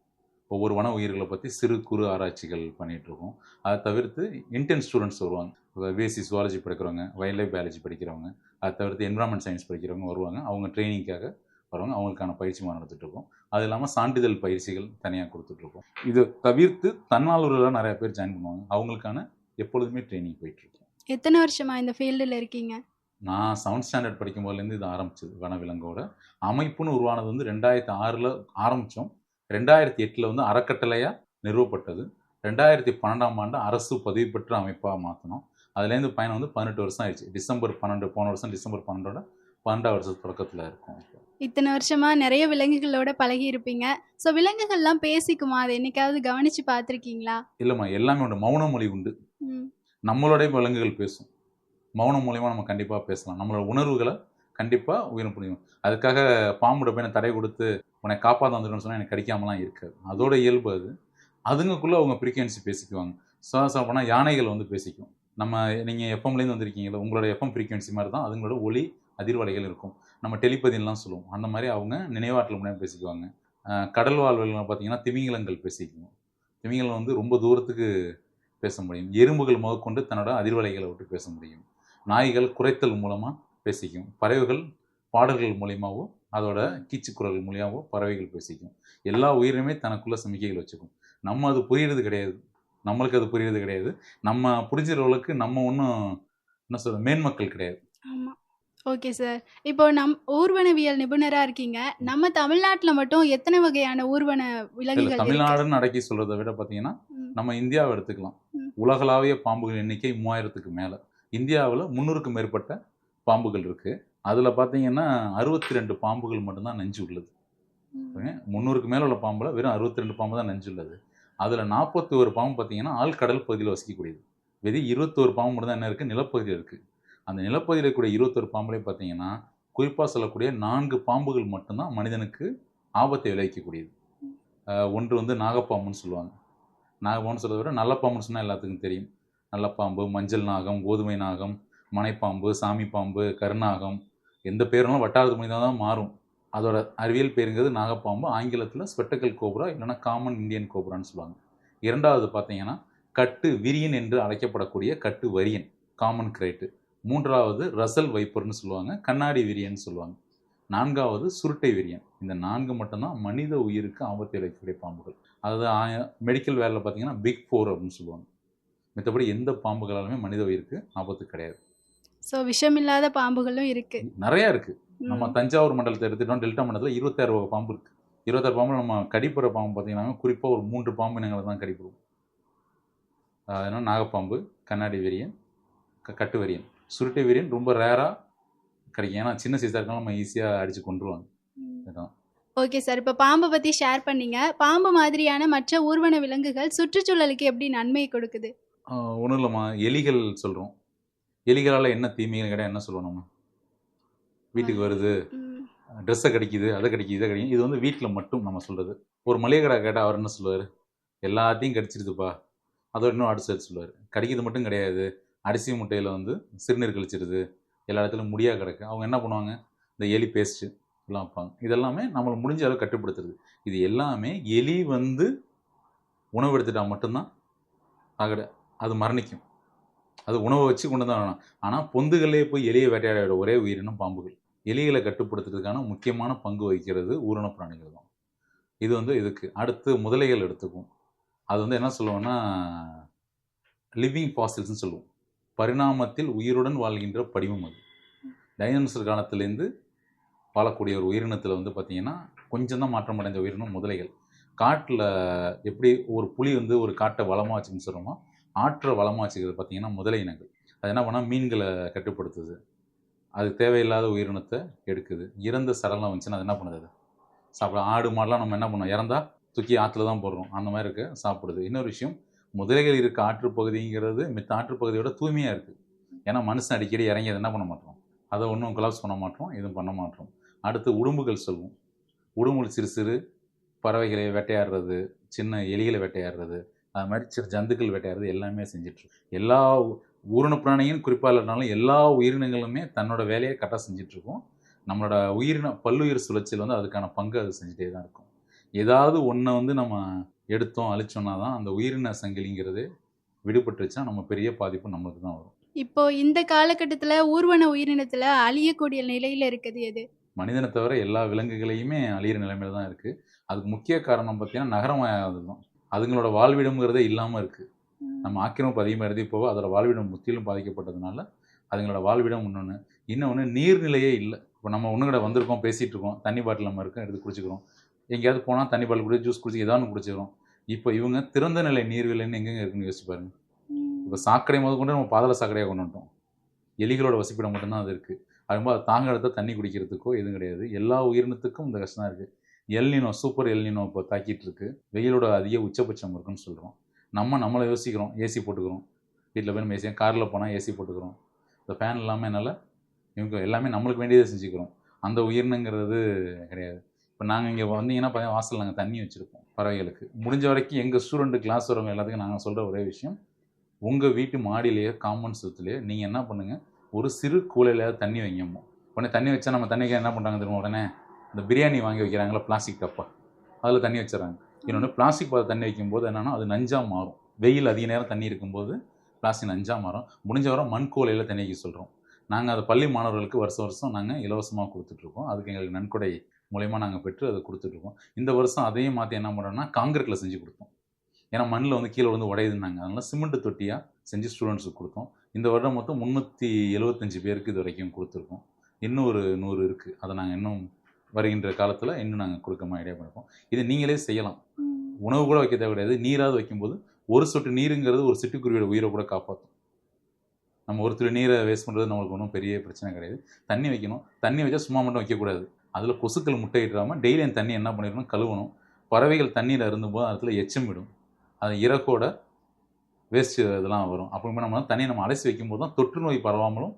ஒவ்வொரு வன உயிர்களை பற்றி சிறு குறு ஆராய்ச்சிகள் பண்ணிகிட்ருக்கோம். அதை தவிர்த்து இன்டென்ஸ் ஸ்டூடெண்ட்ஸ் வருவாங்க. பிஎஸ்சி ஜுவாலஜி படிக்கிறவங்க, வைல்ட் லைஃப் பயாலஜி படிக்கிறவங்க, அதை தவிர்த்து என்விரான்மெண்ட் சயின்ஸ் படிக்கிறவங்க வருவாங்க. அவங்க ட்ரைனிங்காக வருவாங்க. அவங்களுக்கான பயிற்சி நடத்திட்டுருக்கோம். அது இல்லாமல் சான்றிதழ் பயிற்சிகள் தனியாக கொடுத்துட்ருக்கோம். இதை தவிர்த்து தன்னார்வலர்களாக நிறைய பேர் ஜாயின் பண்ணுவாங்க. அவங்களுக்கான எப்பொழுதுமே ட்ரைனிங் போயிட்டுருக்கோம். எத்தனை வருஷமாக இந்த ஃபீல்டில் இருக்கீங்க? நான் 7th ஸ்டாண்டர்ட் படிக்கும் போதுலேருந்து இது ஆரம்பிச்சது. வனவிலங்கோட அமைப்புன்னு உருவானது வந்து 2006 ஆரம்பித்தோம். 2008 வந்து அறக்கட்டளையாக நிறுவப்பட்டது. 2012ஆம் ஆண்டு அரசு பதிவு பெற்ற அமைப்பாக மாற்றினோம். அதுலேருந்து பயணம் வந்து 18 வருஷம் ஆயிடுச்சு. டிசம்பர் 12 போன வருஷம் டிசம்பர் 12ஓட 12வது வருஷத்து தொடக்கத்தில் இருக்கும். இத்தனை வருஷமாக நிறைய விலங்குகளோட பழகி இருப்பீங்க. ஸோ விலங்குகள்லாம் பேசிக்குமா? அதை என்னைக்காவது கவனித்து பார்த்துருக்கீங்களா? இல்லைம்மா, எல்லாமே உண்டு. மௌன மொழி உண்டு. நம்மளோடைய விலங்குகள் பேசும். மௌனம் மூலியமாக நம்ம கண்டிப்பாக பேசலாம். நம்மளோட உணர்வுகளை கண்டிப்பாக உயிர் புரியும். அதுக்காக பாம்புட போய் தடை கொடுத்து உன்னை காப்பாற்ற வந்துருன்னு சொன்னால் எனக்கு கடிக்காமலாம் இருக்காது. அதோட இயல்பு அது. அதுங்களுக்குள்ளே அவங்க ஃப்ரீக்வன்சி பேசிக்குவாங்க. சொல்ல போனால் யானைகள் வந்து பேசிக்கும். நீங்கள் எஃப்எம்லேருந்து வந்திருக்கீங்களா, உங்களோட எஃப்எம் ஃப்ரீக்வன்சி மாதிரி தான் அதுங்களோட ஒளி அதிர்வலைகள் இருக்கும். நம்ம டெலிபதிலாம் சொல்லுவோம். அந்த மாதிரி அவங்க நினைவாற்றல் மூலியம் பேசிக்குவாங்க. கடல் வாழ்வுகள் பார்த்தீங்கன்னா திமிங்கலங்கள் பேசிக்குவோம். திமிங்கலம் வந்து ரொம்ப தூரத்துக்கு பேச முடியும். எறும்புகள் முதற்கொண்டு தன்னோட அதிர்வலைகளை விட்டு பேச முடியும். நாய்கள் குறைத்தல் மூலமாக பேசிக்கும். பறவைகள் பாடல்கள் மூலியமாகவோ அதோட கீச்சு குரல்கள் மூலியமாகவோ பறவைகள் பேசிக்கும். எல்லா உயிரினுமே தனக்குள்ள சமிக்கைகள் வச்சுக்கும். நம்ம அது புரியுறது கிடையாது, நம்மளுக்கு அது புரியுறது கிடையாது. நம்ம புரிஞ்சுறவளுக்கு நம்ம ஒன்றும் என்ன சொல்ற மேன்மக்கள் கிடையாது. ஆமாம். Okay sir. இப்போ ஊர்வனவியல் நிபுணராக இருக்கீங்க. நம்ம தமிழ்நாட்டில் மட்டும் எத்தனை வகையான ஊர்வன விலங்குகள்? தமிழ்நாடுன்னு அடக்கி சொல்கிறத விட பார்த்தீங்கன்னா நம்ம இந்தியாவை எடுத்துக்கலாம். உலகளாவிய பாம்புகள் எண்ணிக்கை 3000க்கு மேலே. இந்தியாவில் 300க்கும் மேற்பட்ட பாம்புகள் இருக்குது. அதில் பார்த்தீங்கன்னா 62 பாம்புகள் மட்டும்தான் நஞ்சு உள்ளது. 300க்கு மேலே உள்ள பாம்பில் வெறும் 62 பாம்பு தான் நஞ்சு உள்ளது. அதில் 41 பாம்பு பார்த்தீங்கன்னா ஆழ்கடல் பகுதியில் வசிக்கக்கூடியது. வெறும் 21 பாம்பு மட்டும் தான் என்ன இருக்குது, நிலப்பகுதியில் இருக்குது. அந்த நிலப்பகுதியில் இருக்கக்கூடிய 21 பாம்புலேயே பார்த்தீங்கன்னா குறிப்பாக சொல்லக்கூடிய 4 பாம்புகள் மட்டும்தான் மனிதனுக்கு ஆபத்தை விளைவிக்கக்கூடியது. ஒன்று வந்து நாகப்பாம்புன்னு சொல்லுவாங்க. நாகப்பாம்புன்னு சொல்றத விட நல்ல பாம்புன்னு சொன்னால் எல்லாத்துக்கும் தெரியும். நல்ல பாம்பு, மஞ்சள் நாகம், கோதுமை நாகம், மலைப்பாம்பு, சாமி பாம்பு, கருநாகம், எந்த பேருனாலும் வட்டாரத்து மொழி தான் மாறும். அதோட அறிவியல் பேருங்கிறது நாகப்பாம்பு. ஆங்கிலத்தில் ஸ்பெட்டக்கல் கோப்ரா இல்லைன்னா காமன் இந்தியன் கோப்ரான்னு சொல்லுவாங்க. இரண்டாவது பார்த்தீங்கன்னா கட்டு விரியன் என்று அழைக்கப்படக்கூடிய கட்டு வரியன், காமன் கிரேட்டு. மூன்றாவது ரசல் வைப்பர்னு சொல்லுவாங்க, கண்ணாடி விரியன் சொல்லுவாங்க. நான்காவது சுருட்டை விரியன். இந்த 4 மட்டும்தான் மனித உயிருக்கு ஆபத்தை விளைவிக்கக்கூடிய பாம்புகள். அதாவது மெடிக்கல் வேரில் பார்த்தீங்கன்னா பிக் 4 அப்படின்னு சொல்லுவாங்க. மற்றபடி எந்த பாம்புகளாலுமே மனித உயிருக்கு ஆபத்து கிடையாது. ஸோ விஷமில்லாத பாம்புகளும் இருக்கு. நிறையா இருக்கு. நம்ம தஞ்சாவூர் மண்டலத்தை எடுத்துட்டோம், டெல்டா மண்டலத்தில் 26 வகை பாம்பு இருக்கு. 26 பாம்பு. நம்ம கடிப்புற பாம்பு பார்த்தீங்கன்னா குறிப்பாக ஒரு 3 பாம்பு இனங்களை தான் கடிப்புறோம். அதனால் நாகப்பாம்பு, கண்ணாடி விரியன், கட்டு விரியன். சுருட்டை விரியன் ரொம்ப ரேராக கிடைக்கும். ஏன்னா சின்ன சைஸாக இருக்கலாம், நம்ம ஈஸியாக அடித்து கொண்டுருவாங்க. இதுதான். ஓகே சார், இப்போ பாம்பை பற்றி ஷேர் பண்ணீங்க. பாம்பு மாதிரியான மற்ற ஊர்வன விலங்குகள் சுற்றுச்சூழலுக்கு எப்படி நன்மை கொடுக்குது? ஒன்றும் இல்லைம்மா, எலிகள் சொல்கிறோம். எலிகளால் என்ன தீமைகள் கிடையாது, என்ன சொல்லுவோம் நம்ம? வீட்டுக்கு வருது, ட்ரெஸ்ஸை கடிக்குது, அதை கடிக்குது, இதை கடிக்குது. இது வந்து வீட்டில் மட்டும் நம்ம சொல்கிறது. ஒரு மளிகை கடை கேட்டால் அவர் என்ன சொல்லுவார்? எல்லாத்தையும் கடிச்சிடுதுப்பா. அதோட இன்னும் அடுத்து சொல்லுவார், கடிக்கிறது மட்டும் கிடையாது, அரிசி முட்டையில் வந்து சிறுநீர் கழிச்சிடுது, எல்லா இடத்துலையும் முடியாக கிடக்கு. அவங்க என்ன பண்ணுவாங்க? இந்த எலி பேஸ்ட்டு எல்லாம் வைப்பாங்க. இதெல்லாமே நம்மளை முடிஞ்ச அளவு கட்டுப்படுத்துறது. இது எல்லாமே எலி வந்து உணவு எடுத்துட்டால் மட்டும்தான் அது மரணிக்கும். அது உணவை வச்சு கொண்டு தான் வேணும். ஆனால் பொந்துகளே போய் எலியை வேட்டையாட ஒரே உயிரினம் பாம்புகள். எலிகளை கட்டுப்படுத்துறதுக்கான முக்கியமான பங்கு வகிக்கிறது ஊரண பிராணிகள் தான். இது வந்து இதுக்கு அடுத்து முதலைகள் எடுத்துக்கும். அது வந்து என்ன சொல்லுவோம்னா லிவிங் ஃபாசில்ஸ்ன்னு சொல்லுவோம். பரிணாமத்தில் உயிருடன் வாழ்கின்ற படிமம். அது டைனோசர் காலத்திலேருந்து வாழக்கூடிய ஒரு உயிரினத்தில் வந்து பார்த்திங்கன்னா கொஞ்சம் தான் மாற்றம் அடைஞ்ச உயிரினம் முதலைகள். காட்டில் எப்படி ஒரு புலி வந்து ஒரு காட்டை வளமாக வச்சுன்னு சொல்கிறோமோ, ஆற்றை வளமாக வச்சுக்கிறது பார்த்திங்கன்னா முதலை இனங்கள். அது என்ன பண்ணால் மீன்களை கட்டுப்படுத்துது, அது தேவையில்லாத உயிரினத்தை எடுக்குது. இறந்த சடலம் வந்துச்சுன்னா அது என்ன பண்ணுது? அது சாப்பிட. ஆடு மாடெலாம் நம்ம என்ன பண்ணோம்? இறந்தா தூக்கி ஆற்றுல தான் போடுறோம். அந்த மாதிரி இருக்க சாப்பிடுது. இன்னொரு விஷயம், முதலைகள் இருக்க ஆற்றுப்பகுதிங்கிறது மித்த ஆற்றுப்பகுதியோட தூய்மையாக இருக்குது. ஏன்னா மனுஷன் அடிக்கடி இறங்கி அதை என்ன பண்ண மாட்டோம், அதை ஒன்றும் கொலாப்ஸ் பண்ண மாட்டோம், எதுவும் பண்ண மாட்டோம். அடுத்து உடும்புகள் சொல்லுவோம். உடும்புகள் சிறு சிறு பறவைகளை வேட்டையாடுறது, சின்ன எலிகளை வேட்டையாடுறது, அது மாதிரி சிறு ஜந்துக்கள் வேட்டையாடுறது எல்லாமே செஞ்சிட்ருக்கோம். எல்லா ஊரண பிராணியும் குறிப்பாக இல்லைனாலும் எல்லா உயிரினங்களுமே தன்னோட வேலையை கரெக்டாக செஞ்சிட்ருக்கோம். நம்மளோட பல்லுயிர் சுழற்சியில் வந்து அதுக்கான பங்கு அது செஞ்சுட்டே தான் இருக்கும். ஏதாவது ஒன்றை வந்து நம்ம எடுத்தோம் அழிச்சோன்னா தான் அந்த உயிரின சங்கிலிங்கிறது விடுபட்டுருச்சுன்னா நம்ம பெரிய பாதிப்பு நம்மளுக்கு தான் வரும். இப்போ இந்த காலகட்டத்தில் ஊர்வன உயிரினத்தில் அழியக்கூடிய நிலையில் இருக்குது எது? மனிதனை தவிர எல்லா விலங்குகளையுமே அழியிற நிலைமையில தான் இருக்குது. அதுக்கு முக்கிய காரணம் பார்த்தீங்கன்னா நகரமயமானது தான். அதுங்களோட வாழ்விடம்ங்கிறதே இல்லாமல் இருக்குது. நம்ம ஆக்கிரமிப்பு அதிகமாக எழுதி போக அதோட வாழ்விடம் முற்றிலும் பாதிக்கப்பட்டதுனால அதுங்களோட வாழ்விடம் இன்னொன்று நீர்நிலையே இல்லை. இப்போ நம்ம ஒன்று கூட வந்திருக்கோம், பேசிகிட்டு இருக்கோம், தண்ணி பாட்டில் நம்ம இருக்கோம், எடுத்து குடிச்சிக்கிறோம். எங்கேயாவது போனால் தண்ணி பாட்டில் குடிச்சு ஜூஸ் குடிச்சு ஏதாவது குடிச்சிக்கிறோம். இப்போ இவங்க திறந்த நிலை நீர்நிலைன்னு எங்கெங்கே இருக்குன்னு யோசிச்சு பாருங்க. இப்போ சாக்கடை முதல் கொண்டு நம்ம பாதாள சாக்கடையாக கொண்டு வந்துட்டோம். எலிகளோட வசிப்பிடம் மட்டும்தான் அது இருக்குது. அதுபோது அது தாங்க எடுத்தால் தண்ணி குடிக்கிறதுக்கோ எதுவும் கிடையாது. எல்லா உயிரினத்துக்கும் இந்த கஷ்டம் தான் இருக்குது. எல்னினோ, சூப்பர் எல்னினோ இப்போ தாக்கிட்டு இருக்கு. வெயிலோட அதிக உச்சபட்சம் இருக்குன்னு சொல்கிறோம். நம்மளை யோசிக்கிறோம், ஏசி போட்டுக்கிறோம். வீட்டில் போய் நம்ம ஏசி, காரில் போனால் ஏசி போட்டுக்கிறோம். இந்த ஃபேன் இல்லாமல் என்னால் இவங்க எல்லாமே நம்மளுக்கு வேண்டியதை செஞ்சுக்கிறோம். அந்த உயிரினங்கிறது கிடையாது. இப்போ நாங்கள் இங்கே வந்தீங்கன்னா பார்த்தீங்கன்னா வாசலில் நாங்கள் தண்ணி வச்சுருப்போம் பறவைகளுக்கு. முடிஞ்ச வரைக்கும் எங்கள் ஸ்டூடெண்ட்டு கிளாஸ் வரவங்க எல்லாத்துக்கும் நாங்கள் சொல்கிற ஒரே விஷயம், உங்கள் வீட்டு மாடியிலேயோ காம்பவுண்ட் சுற்றுலையோ நீங்கள் என்ன பண்ணுங்கள், ஒரு சிறு கூலையிலையாவது தண்ணி வைங்கம்மோ. உடனே தண்ணி வச்சா நம்ம தண்ணி வைக்க என்ன பண்ணுறாங்க தெரியுமா? உடனே இந்த பிரியாணி வாங்கி வைக்கிறாங்களா பிளாஸ்டிக் டப்பா, அதில் தண்ணி வச்சுறாங்க. இன்னொன்று பிளாஸ்டிக் பாதை தண்ணி வைக்கும்போது என்னென்னா அது நஞ்சாக மாறும். வெயில் அதிக நேரம் தண்ணி இருக்கும்போது பிளாஸ்டிக் நஞ்சாக மாறும். முடிஞ்ச வரை மண் கூலையில் தண்ணி வைக்க சொல்கிறோம். நாங்கள் அதை பள்ளி மாணவர்களுக்கு வருஷம் நாங்கள் இலவசமாக கொடுத்துட்ருக்கோம். அதுக்கு எங்களுக்கு நன்கொடை மூலயமா நாங்கள் பெற்று அதை கொடுத்துட்ருக்கோம். இந்த வருஷம் அதையும் மாற்றி என்ன பண்ணுறோன்னா காங்கிரீட்டில் செஞ்சு கொடுத்தோம். ஏன்னா மண்ணில் வந்து கீழே வந்து உடையுதுன்னாங்க. அதனால் சிமெண்ட் தொட்டியாக செஞ்சு ஸ்டூடெண்ட்ஸுக்கு கொடுத்தோம். இந்த வருடம் மொத்தம் 375 பேருக்கு இது வரைக்கும் கொடுத்துருக்கோம். இன்னும் ஒரு 100 இருக்குது. அதை நாங்கள் இன்னும் வருகின்ற காலத்தில் இன்னும் நாங்கள் கொடுக்கமா ஐடியா பண்ணிப்போம். இது நீங்களே செய்யலாம். உணவு கூட வைக்க தேவை கிடையாது. நீராவது வைக்கும்போது ஒரு சொட்டு நீருங்கிறது ஒரு சிட்டுக்குருவியோட உயிரை கூட காப்பாற்றும். நம்ம ஒரு துளி நீரை வேஸ்ட் பண்ணுறது நம்மளுக்கு ஒன்றும் பெரிய பிரச்சனை கிடையாது. தண்ணி வைக்கணும். தண்ணி வச்சா சும்மா மட்டும் வைக்கக்கூடாது. அதில் கொசுக்கள் முட்டையிடாமல் டெய்லி அந்த தண்ணி என்ன பண்ணிடணும், கழுவணும். பறவைகள் தண்ணீர் அருந்தும்போது அதில் எச்சம் விடும். அது இறக்கோட வேஸ்ட்டு இதெல்லாம் வரும். அப்புறமே நம்ம தண்ணியை நம்ம அலசி வைக்கும்போது தான் தொற்று நோய் பரவாமலும்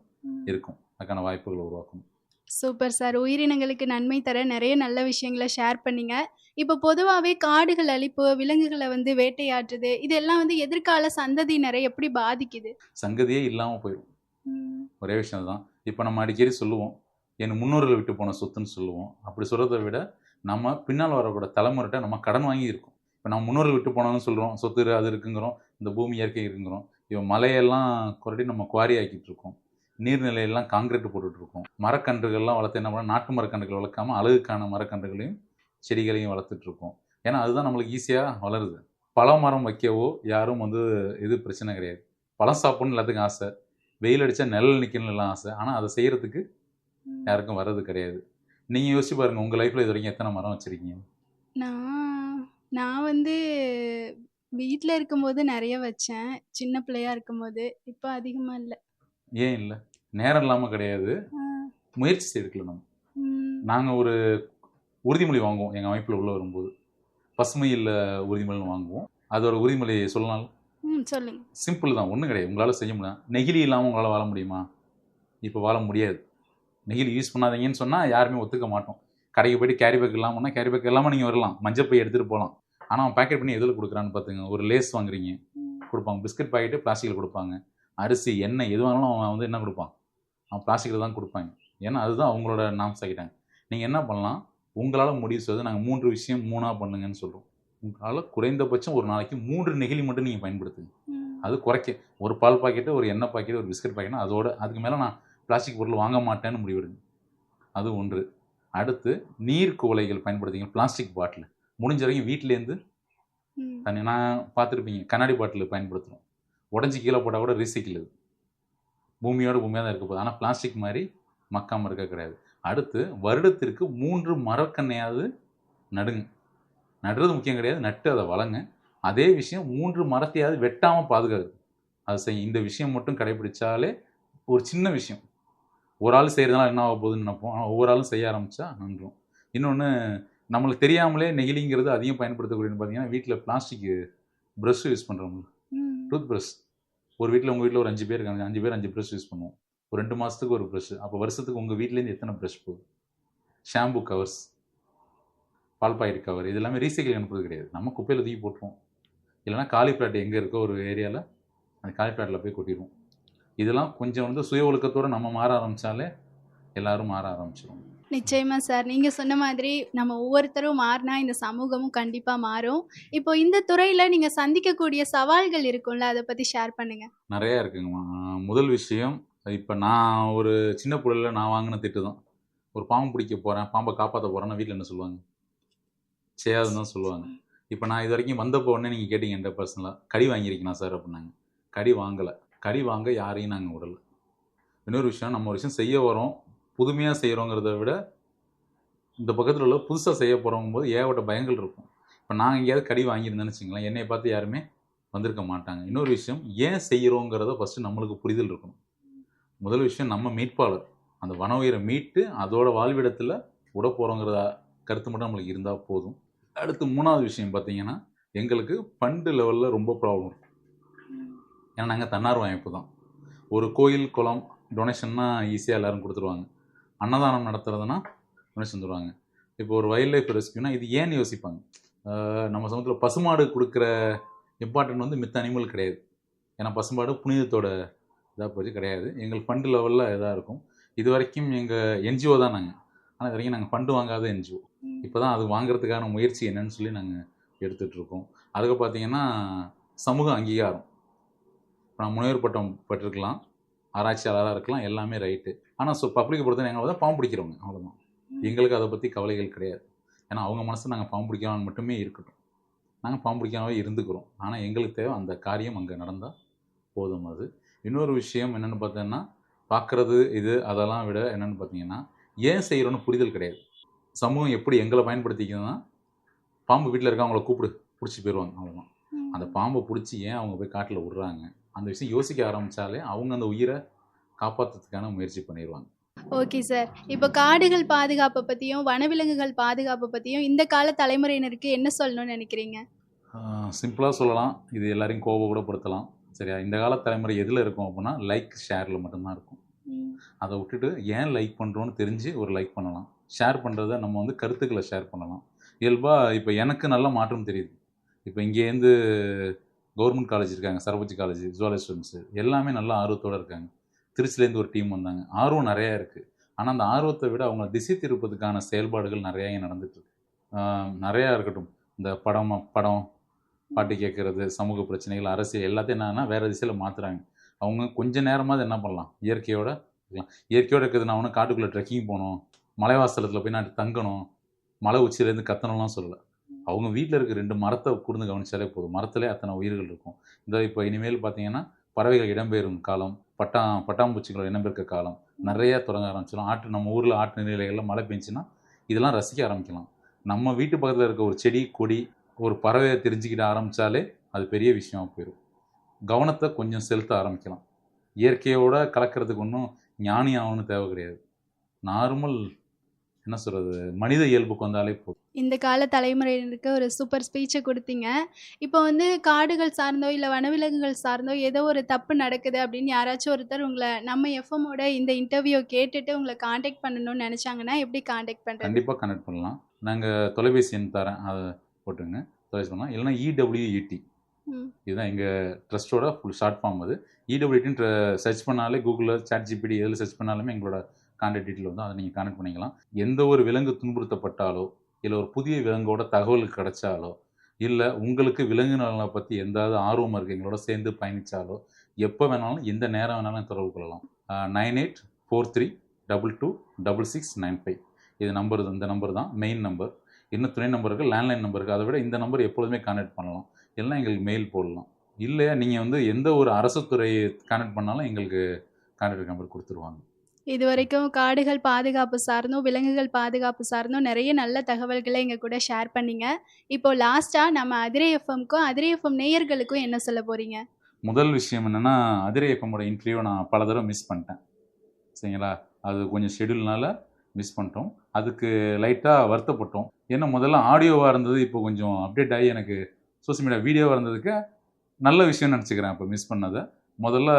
இருக்கும். அதுக்கான வாய்ப்புகளை உருவாக்கணும். Super sir. உயிரினங்களுக்கு நன்மை தர நெறைய நல்ல விஷயங்கள ஷேர் பண்ணீங்க. இப்போ பொதுவாவே காடுகள் அழிப்பு, விலங்குகள வந்து வேட்டையாடுறது, இதெல்லாம் வந்து எதிர்கால சந்ததியினரை எப்படி பாதிக்குது? சங்கதியே இல்லாம போயிரும். ம். ஒரே விஷயம் தான். இப்ப நம்ம அடிக்கடி சொல்லுவோம். என் முன்னோர்கள் விட்டு போன சொத்துன்னு சொல்லுவோம். அப்படி சொல்றத விட, நம்ம பின்னால வரக்கூடிய தலைமுறைட்ட நம்ம கடன் வாங்கி இருக்கோம். இப்ப நம்ம முன்னோர்கள் விட்டு போனோம்னு சொல்றோம். சொத்து அது இருக்குங்கிறோம். இந்த பூமி இயற்கை இருக்குங்கிறோம். இப்ப மலையெல்லாம் கொரட்டி நம்ம குவாரி ஆக்கிட்டு இருக்கோம். நீர்நிலையெல்லாம் கான்கிரீட் போட்டுட்டு இருக்கோம். மரக்கன்றுகள்லாம் வளர்த்து என்ன பண்ணோம், நாட்டு மரக்கன்றுகள் வளர்க்காம அழகுக்கான மரக்கன்றுகளையும், செடிகளையும் வளர்த்துட்டு இருக்கோம். ஏன்னா, அதுதான் நம்மளுக்கு ஈஸியா வளருது. பழமரம் வைக்கவோ யாரும் வந்து இது பிரச்சனை கிடையாது. பழம் சாப்பிடணும்னு எல்லாத்துக்கும் ஆசை. வெயில் அடிச்சா நிழல்ல நிக்கணும்னு எல்லாம் ஆசை. ஆனா, அத செய்யறதுக்கு ம். யாருக்கும் வர்றது கிடையாது. நீங்க யோசிச்சு பாருங்க, உங்க லைஃப்ல இதுவரைக்கும் எத்தன மரம் வச்சிருக்கீங்க? நான் நான் வந்து வீட்ல இருக்கும்போது நெறைய வச்சேன். சின்ன பிள்ளையா இருக்கும்போது. இப்ப அதிகமா இல்ல. ஏன் இல்ல? நேரம் இல்லாம கிடையாது. ஆ. முயற்சி செய்திருக்கல நம்ம. ம். நாங்க ஒரு உறுதிமொழி வாங்குவோம், எங்க அமைப்புல உள்ள வரும்போது. பசுமை இல்ல உறுதிமொழின்னு வாங்குவோம். அதோட உறுதிமொழி சொல்லலாம்ல? ம். சொல்லுங்க. சிம்பிள் தான். ஒண்ணும் கிடையாது. உங்களால செய்ய முடியும். நெகிழி இல்லாம உங்களால வாழ முடியுமா? இப்ப வாழ முடியாது. நெகிழி யூஸ் பண்ணாதீங்கன்னு சொன்னா யாருமே ஒத்துக்க மாட்டோம். கடைக்கு போயிட்டு கேரி பேக் இல்லாமன்னா, கேரி பேக் இல்லாம நீங்க வரலாம். மஞ்சள் பை எடுத்துட்டு போலாம். ஆனா அவன் பேக்கெட் பண்ணி எதுல குடுக்குறான்னு பாத்துங்க. ஒரு லேஸ் வாங்குறீங்க. ம். குடுப்பாங்க. பிஸ்கட் பாக்கெட்டு பிளாஸ்டிக்ல குடுப்பாங்க. அரிசி, எண்ணெய் எது வாங்கினாலும் அவன் வந்து என்ன குடுப்பான்? அவன் பிளாஸ்டிக்ல தான் குடுப்பாங்க. ஏன்னா, அதுதான் அவங்களோட நார்ம்ஸ் ஆக்கிட்டாங்க. நீங்க என்ன பண்ணலாம்? உங்களால முடிவு செய்வது நாங்க 3 விஷயம் 3ஆ பண்ணுங்கன்னு சொல்றோம். உங்களால குறைந்தபட்சம் ஒரு நாளைக்கு 3 நெகிழி மட்டும் நீங்க பயன்படுத்துங்க. ம். அது குறைக்க. ஒரு பால் பாக்கெட்டு, ஒரு எண்ணெய் பாக்கெட், ஒரு பிஸ்கட் பாக்கெட்னா அதோட அதுக்கு மேல நான் பிளாஸ்டிக் பொருள் வாங்க மாட்டேன்னு முடிவெடுங்க. அது 1. அடுத்து நீர் குவளைகள் பயன்படுத்திங்க. Plastic bottle. முடிஞ்ச வரைக்கும் வீட்லேருந்து ம். தண்ணி நான் பார்த்துருப்பீங்க. கண்ணாடி பாட்டில் பயன்படுத்துறோம். உடைஞ்சு கீழ போட்டா கூட ரீசைக்கிள் அது. பூமியோட பூமியா தான் இருக்க போகுது. ஆனா பிளாஸ்டிக் மாரி மக்காம இருக்க கிடையாது. அடுத்து வருடத்திற்கு 3 மரக்கன்னையாவது நடுங்க. நடுறது முக்கியம் கிடையாது. நட்டு அத வளங்க. அதே விஷயம் 3 மரத்தையாவது வெட்டாம பாதுகாக்குது. அது செய்யும். இந்த விஷயம் மட்டும் கடைபிடிச்சாலே ஒரு சின்ன விஷயம். ஒரு ஆள் செய்றதுனால என்ன ஆக போகுதுன்னு நினைப்போம். ஆனா ஒவ்வொரு ஆளும் செய்ய ஆரம்பிச்சா நன்றும். இன்னொன்னு நம்மளுக்கு தெரியாமலே நெகிழிங்கிறது அதிகம் பயன்படுத்தக்கூடியதுன்னு பார்த்தீங்கன்னா, வீட்ல பிளாஸ்டிக் பிரஷ் யூஸ் பண்றோம்ல. ம். Tooth brush. ஒரு வீட்ல உங்க வீட்ல ஒரு 5 பேர் இருக்காங்க. 5 பேர் 5 பிரஷ் யூஸ் பண்ணுவோம். ஒரு 2 மாசத்துக்கு ஒரு பிரஷ். அப்ப வருஷத்துக்கு உங்க வீட்லேருந்து எத்தன பிரஷ் போகுது? ஷாம்பு கவர்ஸ், பால் பாக்கெட் கவர் இது எல்லாமே ரீசைக்கிள் அனுப்புறது கிடையாது. நம்ம குப்பையில தூக்கி போட்டுருவோம். இல்லைன்னா காலி பிளாட் எங்க இருக்கோ ஒரு ஏரியால அந்த காலி பிளாட்ல போய் கொட்டிருவோம். இதெல்லாம் கொஞ்சம் வந்து சுய ஒழுக்கத்தோட நம்ம மாற ஆரம்பிச்சாலே எல்லாரும் மாற ஆரம்பிச்சிருவோம். நிச்சயமா சார். நீங்க சொன்ன மாதிரி நம்ம ஒவ்வொருத்தரும் மாறுனா இந்த சமூகமும் கண்டிப்பா மாறும். இப்போ இந்த துறையில நீங்க சந்திக்கக்கூடிய சவால்கள் இருக்கும்ல, அத பத்தி ஷேர் பண்ணுங்க. நெறைய இருக்குங்கம்மா. முதல் விஷயம், இப்ப நான் ஒரு சின்ன புள்ளையில நான் வாங்குன திட்டு தான். ஒரு பாம்பு பிடிக்க போறேன், பாம்ப காப்பாத்த போறேன்னா வீட்ல என்ன சொல்லுவாங்க? செய்யாதன்னு தான் சொல்லுவாங்க. இப்ப நான் இதுவரைக்கும் வந்தப்போ உடனே நீங்க கேட்டீங்க என்ட்ட பர்சனலா, "கடி வாங்கியிருக்கீங்களா சார்?" அப்டின்னாங்க. கடி வாங்கல. கடி வாங்க யாரையும் நாங்க விடல. இன்னொரு விஷயம், நம்ம ஒரு விஷயம் செய்ய வரோம், புதுமையா செய்றோங்கிறத விட, இந்த பக்கத்துல உள்ள புதுசா செய்ய போறோங்கும்போது ஏகப்பட்ட பயங்கள் இருக்கும். இப்ப நான் எங்கேயாவது கடி வாங்கியிருந்தேன்னு வச்சுக்கங்களேன், என்னைய பார்த்து யாருமே வந்திருக்க மாட்டாங்க. இன்னொரு விஷயம், ஏன் செய்றோங்கிறத ஃபர்ஸ்ட்டு நம்மளுக்கு புரிதல் இருக்கணும். முதல் விஷயம் நம்ம மீட்பாளர். அந்த வன உயிரை மீட்டு, அதோட வாழ்விடத்துல விடப்போறோங்கிற கருத்து மட்டும் நம்மளுக்கு இருந்தா போதும். அடுத்து 3வது விஷயம் பார்த்தீங்கன்னா, எங்களுக்கு ஃபண்ட் லெவல்ல ரொம்ப ப்ராப்ளம். ஏன்னா நாங்க தன்னார்வ அமைப்பு தான். ஒரு கோயில், குளம் டொனேஷன்னா ஈஸியா எல்லாரும் குடுத்துருவாங்க. அன்னதானம் நடத்துறதுன்னா டொனேஷன் தருவாங்க. இப்போ ஒரு வைல்ட் லைஃப் ரெஸ்க்யூனா இது ஏன்னு யோசிப்பாங்க. நம்ம சமூகத்துல பசுமாடு குடுக்குற இம்பார்ட்டன்ட் வந்து மித்த அனிமல் கிடையாது. ஏன்னா பசுமாடு புனிதத்தோட இதா போச்சு கிடையாது. எங்களுக்கு ஃபண்ட் லெவல்ல இதா இருக்கும். இதுவரைக்கும் எங்க என்ஜிஓ தான் நாங்க. ஆனா இதுவரைக்கும் நாங்க ஃபண்ட் வாங்காத என்ஜிஓ. ம். இப்பதான் அது வாங்குறதுக்கான முயற்சி என்னன்னு சொல்லி நாங்க எடுத்துட்டு இருக்கோம். அதுக்கு பார்த்தீங்கன்னா, சமூக அங்கீகாரம். இப்ப நான் முனைவர் பட்டம் பெற்றிருக்கலாம். ஆராய்ச்சியாளரா இருக்கலாம். எல்லாமே ரைட்டு. ஆனா பப்ளிக்க பொறுத்தவரை எங்கள பாம்பு பிடிக்கிறவங்க. அவ்வளவுதான். ம். எங்களுக்கு அத பத்தி கவலைகள் கிடையாது. ஏன்னா அவங்க மனசுல நாங்க பாம்பு பிடிக்கிறவங்க மட்டுமே இருக்கட்டும். நாங்க பாம்பு பிடிக்காமவே இருந்துக்கிறோம். ஆனா எங்களுக்கு தேவை அந்த காரியம் அங்க நடந்தா போதும் அது. இன்னொரு விஷயம் என்னன்னு பார்த்தீங்கன்னா, பார்க்கறது இது அதெல்லாம் விட என்னன்னு பார்த்தீங்கன்னா, ஏன் செய்றோம்னு புரிதல் கிடையாது. சமூகம் எப்படி எங்கள பயன்படுத்திக்குதுன்னா, பாம்பு வீட்ல இருக்கா அவங்கள கூப்பிடு, புடிச்சிட்டு போயிருவாங்க. அவ்வளவுதான். அந்த ம். பாம்ப புடிச்சு ஏன் அவங்க போய் காட்டுல விடுறாங்க? அந்த விஷயம் யோசிக்க ஆரம்பிச்சாலே, அவங்க அந்த உயிர காப்பாத்துறதுக்கான முயற்சி பண்ணிருவாங்க. Okay sir. இப்போ காடுகள் பாதுகாப்ப பத்தியும், வனவிலங்குகள் பாதுகாப்ப பத்தியும் இந்த கால தலைமுறையினருக்கு என்ன சொல்லணும்னு நெனைக்கிறீங்க? சிம்பிளா சொல்லலாம். இது எல்லாரையும் கோப கூட படுத்தலாம். சரியா? இந்த கால தலைமுறை எதுல இருக்கும் அப்புட்ன்னா, லைக், ஷேர்ல மட்டும் தான் இருக்கும். ம். அதை விட்டுட்டு ஏன் லைக் பண்ணுறோன்னு தெரிஞ்சு ஒரு லைக் பண்ணலாம். ஷேர் பண்ணுறத நம்ம வந்து கருத்துக்களை ஷேர் பண்ணலாம். இயல்பாக இப்போ எனக்கு நல்ல மாற்றம் தெரியுது. இப்போ இங்கேருந்து கவர்மெண்ட் காலேஜ் இருக்காங்க, சரபோஜி காலேஜ், ஜுவாலஜி ஸ்டூடெண்ட்ஸு எல்லாமே நல்லா ஆர்வத்தோடு இருக்காங்க. திருச்சிலேருந்து ஒரு டீம் வந்தாங்க. ஆர்வம் நிறையா இருக்குது. ஆனால் அந்த ஆர்வத்தை விட அவங்க திசை திருப்பதுக்கான செயல்பாடுகள் நிறையா இங்கே நடந்துட்டுருக்கு. நிறையா இருக்கட்டும், இந்த படம் பாட்டு கேட்குறது, சமூக பிரச்சனைகள், அரசியல் எல்லாத்தையும் என்னன்னா வேறு திசையில் மாற்றுறாங்க. அவங்க கொஞ்ச நேரமாவது என்ன பண்ணலாம், இயற்கையோட இருக்கலாம். இயற்கையோடு இருக்கிறது நான் ஒன்றும் காட்டுக்குள்ளே ட்ரெக்கிங் போகணும், மலைவாசலத்தில் போய் நான் தங்கணும், மலை உச்சியிலேருந்து கத்தணும்லாம் சொல்லலை. அவங்க வீட்டில் இருக்க 2 மரத்தை கூர்ந்து கவனிச்சாலே போதும். மரத்திலே அத்தனை உயிர்கள் இருக்கும். இந்த இப்போ இனிமேல் பார்த்தீங்கன்னா பறவைகள் இடம்பெயரும் காலம், பட்டாம்பூச்சிகளோட இடம்பெயர்க்க காலம் நிறையா தொடங்க ஆரம்பிச்சிடும். நம்ம ஊரில் ஆற்று நீர்நிலைகளில் மழை பெஞ்சுன்னா இதெல்லாம் ரசிக்க ஆரம்பிக்கலாம். நம்ம வீட்டு பக்கத்தில் இருக்க ஒரு செடி கொடி ஒரு பறவையை தெரிஞ்சுக்கிட்ட ஆரம்பித்தாலே அது பெரிய விஷயமா போயிடும். கவனத்தை கொஞ்சம் செலுத்த ஆரம்பிக்கலாம். இயற்கையோட கலக்கிறதுக்கு ஒன்றும் ஞானி ஆகணும்னு தேவை கிடையாது. நார்மல் என்ன சொல்கிறது, மனித இயல்புக்கு வந்தாலே போதும். இந்த கால தலைமுறையினருக்கு ஒரு சூப்பர் ஸ்பீச்சை கொடுத்தீங்க. இப்போ வந்து காடுகள் சார்ந்தோ இல்லை வனவிலங்குகள் சார்ந்தோ ஏதோ ஒரு தப்பு நடக்குது அப்படின்னு யாராச்சும் ஒருத்தர் உங்களை நம்ம எஃப்எம்மோட இந்த இன்டர்வியூ கேட்டுட்டு உங்களை காண்டாக்ட் பண்ணணும்னு நினச்சாங்கன்னா எப்படி காண்டாக்ட் பண்ணுறது? கண்டிப்பாக கனெக்ட் பண்ணலாம். நாங்கள் தொலைபேசி எண் தரேன், அதை போட்டுங்க, தொலைபேசி பண்ணலாம். இல்லைனா EWET, இதுதான் எங்கள் ட்ரஸ்ட்டோட ஃபுல் ஷார்ட் ஃபார்ம். அது EWETன்னு சர்ச் பண்ணாலே கூகுளில் ChatGPT எதில் சர்ச் பண்ணாலுமே எங்களோட கான்டாக்ட் டீட்டெயில் வந்து அதை நீங்கள் கனெக்ட் பண்ணிக்கலாம். எந்த ஒரு விலங்கு துன்புறுத்தப்பட்டாலோ இல்லை ஒரு புதிய விலங்கோட தகவல் கிடைச்சாலோ இல்லை உங்களுக்கு விலங்கு நலனை பற்றி எந்தாவது ஆர்வம் இருக்குது எங்களோட சேர்ந்து பயணித்தாலோ எப்போ வேணாலும் எந்த நேரம் வேணாலும் தொடர்பு கொள்ளலாம். 9843226695 இது நம்பர். இந்த நம்பர் தான் மெயின் நம்பர். இன்னும் துணை நம்பருக்கு லேண்ட்லைன் நம்பருக்கு, அதை விட இந்த நம்பர் எப்பொழுதுமே கான்டாக்ட் பண்ணலாம். இல்லைனா எங்களுக்கு மெயில் போடலாம். இல்லையா நீங்கள் வந்து எந்த ஒரு அரசு துறையை கான்டாக்ட் பண்ணாலும் எங்களுக்கு கான்டாக்ட் நம்பர் கொடுத்துருவாங்க. இது வரைக்கும் காடுகள் பாதுகாப்பு சார்ந்தும் விலங்குகள் பாதுகாப்பு சார்ந்தும் நிறைய நல்ல தகவல்களை எங்கள் கூட ஷேர் பண்ணீங்க. இப்போ லாஸ்ட்டாக நம்ம அதிரை எஃப்எம்க்கும் அதிரை எஃப்எம் நேயர்களுக்கும் என்ன சொல்ல போகிறீங்க? முதல் விஷயம் என்னென்னா, அதிரை எஃப்எம்மோட இன்டர்வியூ நான் பல தடவை மிஸ் பண்ணிட்டேன். சரிங்களா, அது கொஞ்சம் ஷெடியூல்னால மிஸ் பண்ணிட்டோம். அதுக்கு லைட்டாக வருத்தப்பட்டோம். ஏன்னா முதல்ல ஆடியோவாக இருந்தது, இப்போ கொஞ்சம் அப்டேட் ஆகி எனக்கு சோசியல் மீடியா வீடியோவாக இருந்ததுக்கு நல்ல விஷயம் நினச்சிக்கிறேன். இப்போ மிஸ் பண்ணதை முதல்ல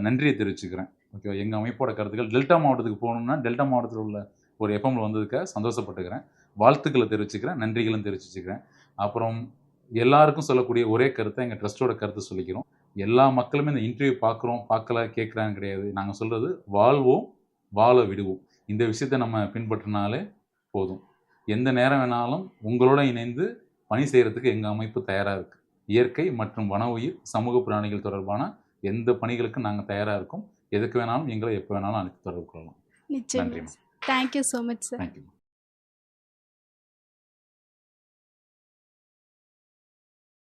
நன்றியை தெரிவிச்சுக்கிறேன். ஓகே, எங்கள் அமைப்போட கருத்துக்கள் டெல்டா மாவட்டத்துக்கு போகணுன்னா டெல்டா மாவட்டத்தில் உள்ள ஒரு எஃப்எம்மில் வந்ததுக்கு சந்தோஷப்பட்டுக்கிறேன். வாழ்த்துக்களை தெரிவிச்சுக்கிறேன், நன்றிகளும் தெரிவிச்சுக்கிறேன். அப்புறம் எல்லாருக்கும் சொல்லக்கூடிய ஒரே கருத்தை எங்கள் ட்ரஸ்ட்டோட கருத்தை சொல்லிக்கிறோம். எல்லா மக்களுமே இந்த இன்டர்வியூ பார்க்குறோம், பார்க்கல, கேட்குறாங்க கிடையாது. நாங்கள் சொல்கிறது வாழ்வோம், வாழ விடுவோம். இந்த விஷயத்தை நம்ம பின்பற்றினாலே போதும். எந்த நேரம் வேணாலும் உங்களோட இணைந்து பணி செய்கிறதுக்கு எங்கள் அமைப்பு தயாராக இருக்குது. இயற்கை மற்றும் வன உயிர் சமூக பிராணிகள் தொடர்பான எந்த பணிகளுக்கும் நாங்கள் தயாராக இருக்கோம். எதுக்கு வேணாலும் எங்களை எப்போ வேணாலும் அழைத்து தொடர்பு கொள்ளலாம். நிச்சயம். நன்றி. Thank you so much sir. Thank you.